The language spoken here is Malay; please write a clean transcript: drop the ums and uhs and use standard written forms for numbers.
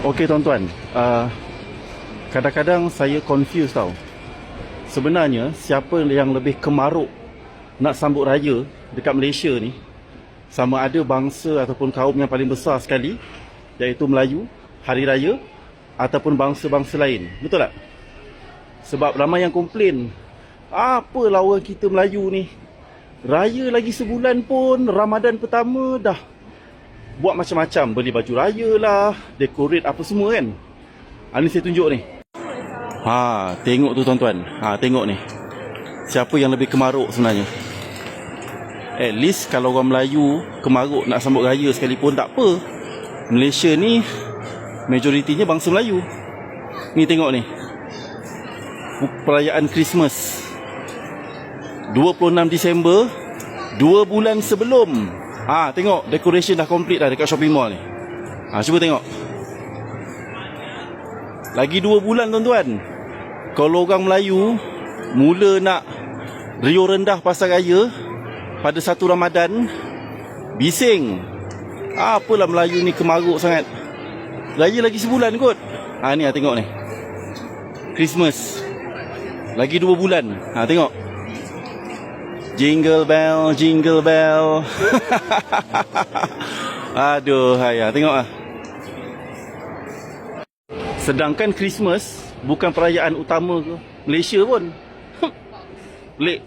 Okey tuan-tuan, kadang-kadang saya confused tau. Sebenarnya siapa yang lebih kemaruk nak sambut raya dekat Malaysia ni, sama ada bangsa ataupun kaum yang paling besar sekali, iaitu Melayu, Hari Raya, ataupun bangsa-bangsa lain. Betul tak? Sebab ramai yang komplain, apa lawa kita Melayu ni, raya lagi sebulan pun, Ramadan pertama dah buat macam-macam, beli baju raya lah, decorate apa semua kan. Ni saya tunjuk ni. Tengok tu tuan-tuan. Tengok ni. Siapa yang lebih kemaruk sebenarnya? At least kalau orang Melayu kemaruk nak sambut raya sekalipun tak apa. Malaysia ni majoritinya bangsa Melayu. Ni tengok ni. Perayaan Christmas 26 Disember, 2 bulan sebelum. Tengok decoration dah complete dah dekat shopping mall ni. Cuba tengok. Lagi 2 bulan tuan-tuan. Kalau orang Melayu mula nak riuh rendah pasal raya pada 1 Ramadan, bising. Apalah Melayu ni kemaruk sangat. Raya lagi sebulan kot. Ni tengok ni. Christmas lagi 2 bulan. Tengok. Jingle bell, jingle bell. Aduh, tengok lah. Sedangkan Christmas bukan perayaan utama ke Malaysia pun. Pelik.